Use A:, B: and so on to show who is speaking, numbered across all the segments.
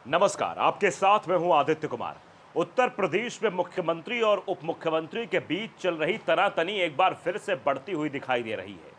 A: नमस्कार, आपके साथ मैं हूं आदित्य कुमार। उत्तर प्रदेश में मुख्यमंत्री और उप मुख्यमंत्री के बीच चल रही तनातनी एक बार फिर से बढ़ती हुई दिखाई दे रही है।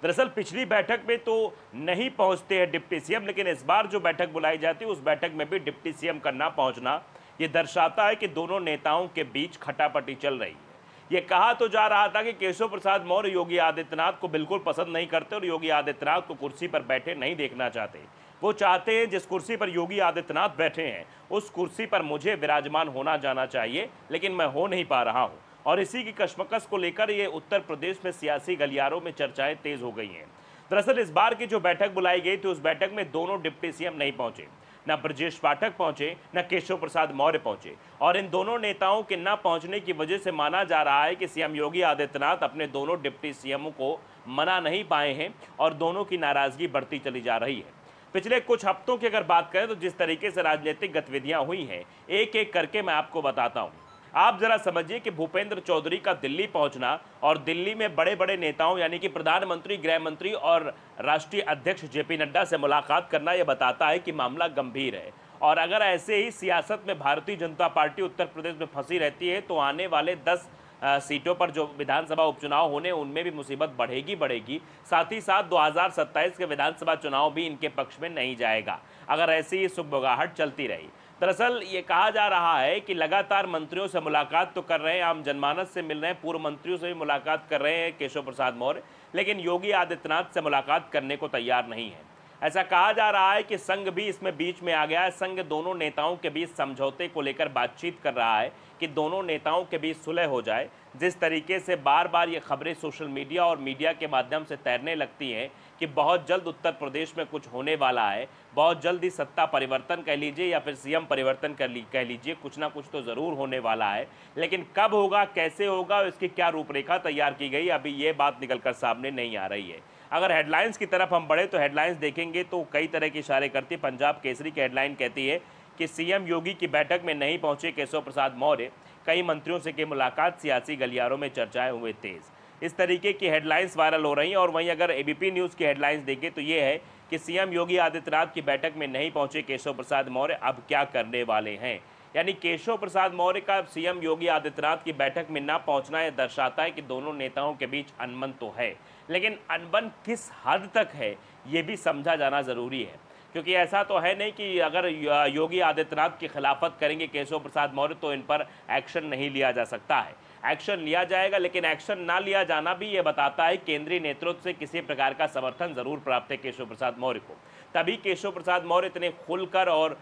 A: दरअसल पिछली बैठक में तो नहीं पहुंचते हैं डिप्टी सीएम, लेकिन इस बार जो बैठक बुलाई जाती है उस बैठक में भी डिप्टी सीएम का ना पहुंचना ये दर्शाता है कि दोनों नेताओं के बीच खटापटी चल रही है। ये कहा तो जा रहा था कि केशव प्रसाद मौर्य योगी आदित्यनाथ को बिल्कुल पसंद नहीं करते और योगी आदित्यनाथ को कुर्सी पर बैठे नहीं देखना चाहते। वो चाहते हैं जिस कुर्सी पर योगी आदित्यनाथ बैठे हैं उस कुर्सी पर मुझे विराजमान होना जाना चाहिए, लेकिन मैं हो नहीं पा रहा हूं। और इसी की कशमकश को लेकर ये उत्तर प्रदेश में सियासी गलियारों में चर्चाएं तेज हो गई हैं। दरअसल इस बार की जो बैठक बुलाई गई थी उस बैठक में दोनों डिप्टी सीएम नहीं पहुंचे, न ब्रजेश पाठक पहुंचे न केशव प्रसाद मौर्य पहुंचे। और इन दोनों नेताओं के न पहुंचने की वजह से माना जा रहा है कि सीएम योगी आदित्यनाथ अपने दोनों डिप्टी सीएमों को मना नहीं पाए हैं और दोनों की नाराजगी बढ़ती चली जा रही है। पिछले कुछ हफ्तों की अगर बात करें तो जिस तरीके से राजनीतिक गतिविधियां हुई हैं, एक एक करके मैं आपको बताता हूं। आप जरा समझिए कि भूपेंद्र चौधरी का दिल्ली पहुंचना और दिल्ली में बड़े बड़े नेताओं यानी कि प्रधानमंत्री, गृह मंत्री और राष्ट्रीय अध्यक्ष जेपी नड्डा से मुलाकात करना यह बताता है कि मामला गंभीर है। और अगर ऐसे ही सियासत में भारतीय जनता पार्टी उत्तर प्रदेश में फंसी रहती है तो आने वाले 10 सीटों पर जो विधानसभा उपचुनाव होने उनमें भी मुसीबत बढ़ेगी। साथ ही साथ 2027 के विधानसभा चुनाव भी इनके पक्ष में नहीं जाएगा अगर ऐसी ही सुगबुगाहट चलती रही। दरअसल ये कहा जा रहा है कि लगातार मंत्रियों से मुलाकात तो कर रहे हैं, आम जनमानस से मिल रहे हैं, पूर्व मंत्रियों से भी मुलाकात कर रहे हैं केशव प्रसाद मौर्य, लेकिन योगी आदित्यनाथ से मुलाकात करने को तैयार नहीं है। ऐसा कहा जा रहा है कि संघ भी इसमें बीच में आ गया है। संघ दोनों नेताओं के बीच समझौते को लेकर बातचीत कर रहा है कि दोनों नेताओं के बीच सुलह हो जाए। जिस तरीके से बार बार ये खबरें सोशल मीडिया और मीडिया के माध्यम से तैरने लगती हैं कि बहुत जल्द उत्तर प्रदेश में कुछ होने वाला है, बहुत जल्द ही सत्ता परिवर्तन कह लीजिए या फिर सीएम परिवर्तन कह लीजिए, कुछ ना कुछ तो ज़रूर होने वाला है। लेकिन कब होगा, कैसे होगा, इसकी क्या रूपरेखा तैयार की गई, अभी ये बात निकलकर सामने नहीं आ रही है। अगर हेडलाइंस की तरफ हम बढ़े तो हेडलाइंस देखेंगे तो कई तरह की इशारे करती। पंजाब केसरी की हेडलाइन कहती है कि सीएम योगी की बैठक में नहीं पहुंचे केशव प्रसाद मौर्य, कई मंत्रियों से की मुलाकात, सियासी गलियारों में चर्चाएं हुए तेज। इस तरीके की हेडलाइंस वायरल हो रही हैं। और वहीं अगर एबीपी न्यूज़ की हेडलाइंस देखें तो ये है कि सीएम योगी आदित्यनाथ की बैठक में नहीं पहुंचे केशव प्रसाद मौर्य, अब क्या करने वाले हैं। यानी केशव प्रसाद मौर्य का सीएम योगी आदित्यनाथ की बैठक में ना पहुंचना यह दर्शाता है कि दोनों नेताओं के बीच अनबन तो है, लेकिन अनबन किस हद तक है ये भी समझा जाना ज़रूरी है। क्योंकि ऐसा तो है नहीं कि अगर योगी आदित्यनाथ की खिलाफत करेंगे केशव प्रसाद मौर्य तो इन पर एक्शन नहीं लिया जा सकता है। एक्शन लिया जाएगा, लेकिन एक्शन ना लिया जाना भी ये बताता है केंद्रीय नेतृत्व से किसी प्रकार का समर्थन ज़रूर प्राप्त है केशव प्रसाद मौर्य को। तभी केशव प्रसाद मौर्य इतने खुलकर और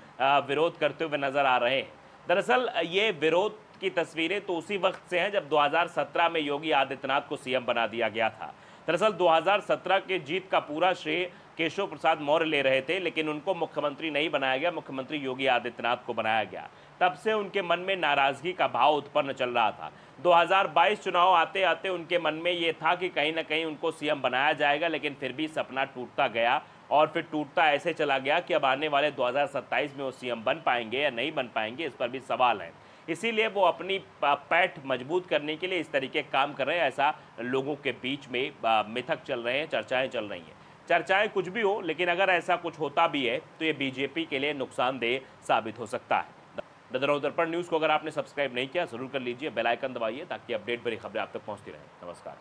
A: विरोध करते हुए नजर आ रहे हैं। दरअसल ये विरोध की तस्वीरें तो उसी वक्त से हैं जब 2017 में योगी आदित्यनाथ को सीएम बना दिया गया था। दरअसल 2017 के जीत का पूरा श्रेय केशव प्रसाद मौर्य ले रहे थे, लेकिन उनको मुख्यमंत्री नहीं बनाया गया, मुख्यमंत्री योगी आदित्यनाथ को बनाया गया। तब से उनके मन में नाराजगी का भाव उत्पन्न चल रहा था। 2022 चुनाव आते आते उनके मन में ये था कि कहीं ना कहीं उनको सीएम बनाया जाएगा, लेकिन फिर भी सपना टूटता गया और फिर टूटता ऐसे चला गया कि अब आने वाले 2027 में वो सीएम बन पाएंगे या नहीं बन पाएंगे, इस पर भी सवाल है। इसीलिए वो अपनी पैठ मजबूत करने के लिए इस तरीके काम कर रहे हैं। ऐसा लोगों के बीच में मिथक चल रहे हैं, चर्चाएं चल रही हैं। चर्चाएं कुछ भी हो, लेकिन अगर ऐसा कुछ होता भी है तो ये बीजेपी के लिए नुकसानदेह साबित हो सकता है। द दर्पण न्यूज़ को अगर आपने सब्सक्राइब नहीं किया ज़रूर कर लीजिए, बेल आइकन दबाइए ताकि अपडेट भरी खबरें आप तक पहुंचती रहें। नमस्कार।